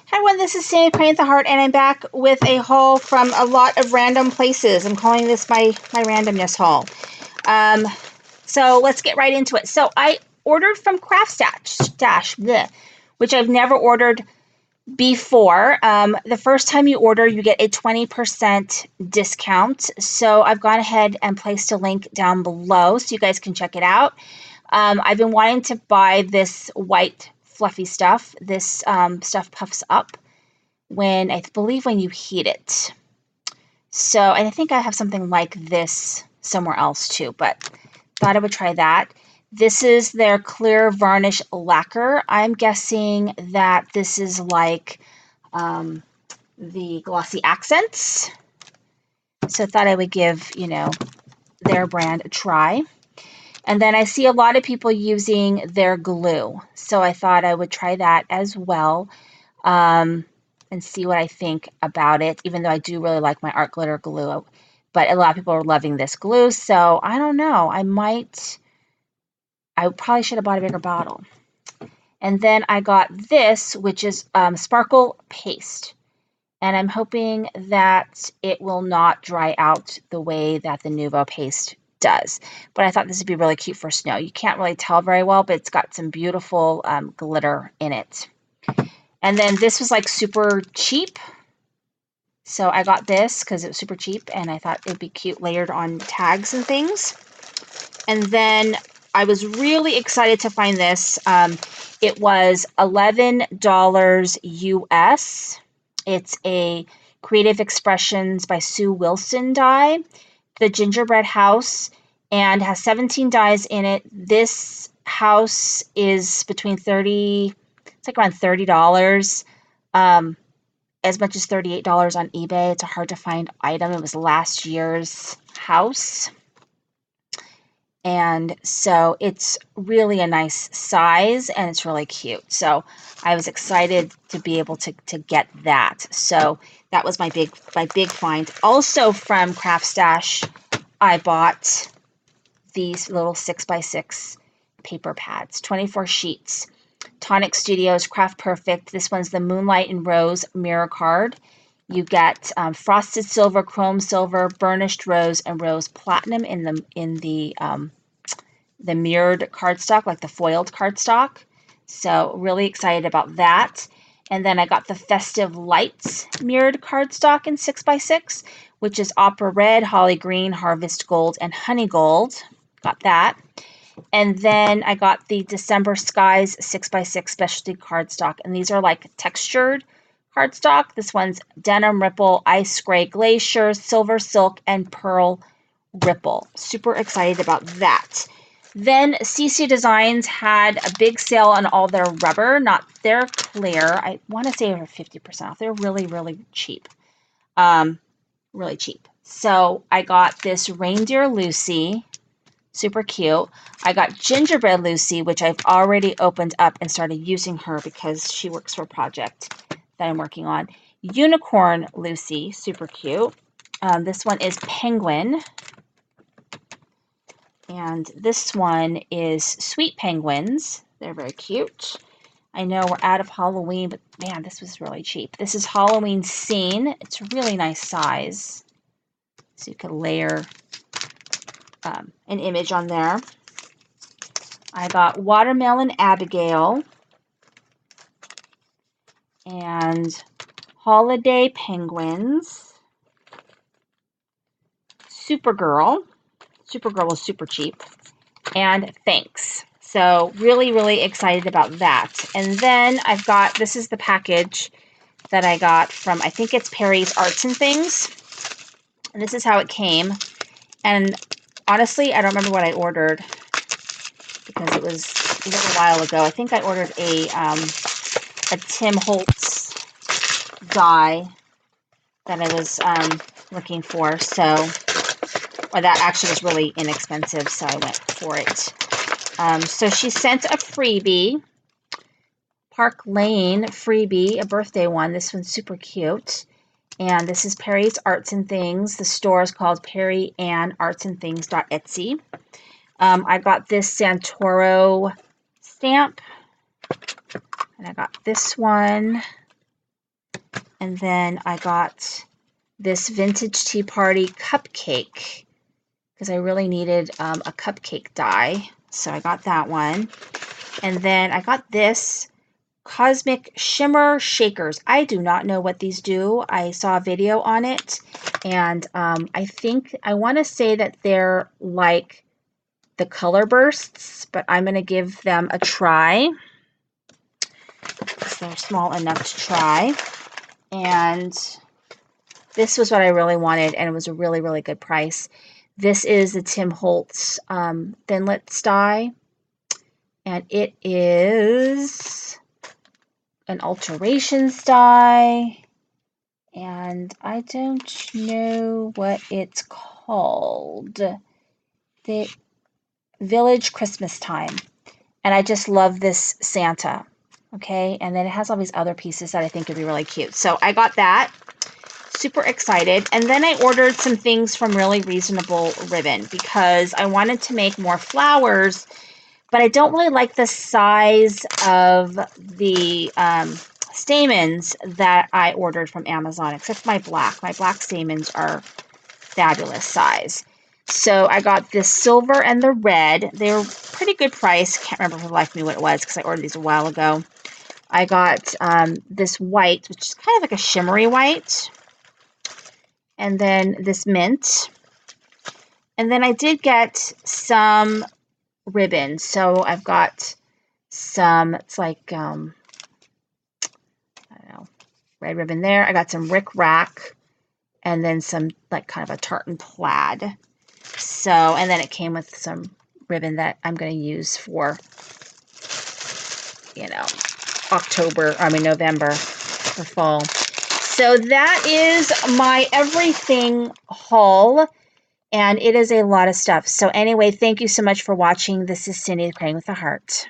Hi everyone, this is Sandy Praying the Heart, and I'm back with a haul from a lot of random places. I'm calling this my randomness haul. So let's get right into it. So I ordered from Craftstash, which I've never ordered before. The first time you order, you get a 20% discount. So I've gone ahead and placed a link down below so you guys can check it out. I've been wanting to buy this white fluffy stuff. This stuff puffs up when, I believe, when you heat it. So, and I think I have something like this somewhere else too, but thought I would try that. This is their clear varnish lacquer. I'm guessing that this is like the glossy accents. So I thought I would give, their brand a try. And then I see a lot of people using their glue. So I thought I would try that as well and see what I think about it, even though I do really like my art glitter glue. But a lot of people are loving this glue. So I don't know. I probably should have bought a bigger bottle. And then I got this, which is sparkle paste. And I'm hoping that it will not dry out the way that the Nuvo paste does. But I thought this would be really cute for snow. You can't really tell very well, but it's got some beautiful glitter in it. And then this was like super cheap. So I got this because it was super cheap and I thought it'd be cute layered on tags and things. And then I was really excited to find this. It was $11 US. It's a Creative Expressions by Sue Wilson die, the gingerbread house, and has 17 dies in it. This house is between it's like around $30, as much as $38 on eBay. It's a hard to find item. It was last year's house. And so it's really a nice size and it's really cute. So I was excited to be able to get that. So that was my big find. Also from Craftstash, I bought these little 6x6 paper pads, 24 sheets. Tonic Studios Craft Perfect. This one's the Moonlight and Rose mirror card. You get frosted silver, chrome silver, burnished rose, and rose platinum in the mirrored cardstock, like the foiled cardstock. So really excited about that. And then I got the Festive Lights mirrored cardstock in 6x6, which is Opera Red, Holly Green, Harvest Gold, and Honey Gold. Got that. And then I got the December Skies 6x6 specialty cardstock. And these are like textured cardstock. This one's Denim Ripple, Ice Gray Glacier, Silver Silk, and Pearl Ripple. Super excited about that. Then CC Designs had a big sale on all their rubber, not their clear. I want to say over 50% off. They're really, really cheap. Really cheap. So I got this Reindeer Lucy. Super cute. I got Gingerbread Lucy, which I've already opened up and started using her because she works for a project that I'm working on. Unicorn Lucy, super cute. This one is Penguin. And this one is Sweet Penguins. They're very cute. I know we're out of Halloween, but man, this was really cheap. This is Halloween Scene. It's a really nice size. So you could layer an image on there. I got Watermelon Abigail and Holiday Penguins. Supergirl. Supergirl was super cheap. And Thanks. So really, really excited about that. And then I've got, this is the package that I got from, I think it's Perry's Arts and Things. And this is how it came. And honestly, I don't remember what I ordered because it was a little while ago. I think I ordered a Tim Holtz die that I was looking for. So, or that actually was really inexpensive, so I went for it. So she sent a freebie, Park Lane freebie, a birthday one. This one's super cute. And this is Perry's Arts and Things. The store is called Perry Ann Arts and Things.etsy. I got this Santoro stamp. And I got this one. And then I got this Vintage Tea Party cupcake because I really needed a cupcake die. So I got that one. And then I got this Cosmic Shimmer Shakers. I do not know what these do. I saw a video on it, and I want to say that they're like the color bursts, but I'm going to give them a try because they're small enough to try. And this was what I really wanted, and it was a really, really good price. This is the Tim Holtz Thinlits die, and it is an alterations die, and I don't know what it's called. The Village Christmas Time. And I just love this Santa. Okay, and then it has all these other pieces that I think would be really cute. So I got that. Super excited. And then I ordered some things from Really Reasonable Ribbon because I wanted to make more flowers, but I don't really like the size of the stamens that I ordered from Amazon, except my black. My black stamens are fabulous size. So I got this silver and the red. They were pretty good price. Can't remember for the life of me what it was because I ordered these a while ago. I got this white, which is kind of like a shimmery white. And then this mint. And then I did get some ribbon. So I've got some, it's like, I don't know, red ribbon there. I got some Rick Rack and then some like kind of a tartan plaid. So, and then it came with some ribbon that I'm going to use for, you know, November for fall. So that is my everything haul. And it is a lot of stuff. So anyway, thank you so much for watching. This is Cindy, Praying with a Heart.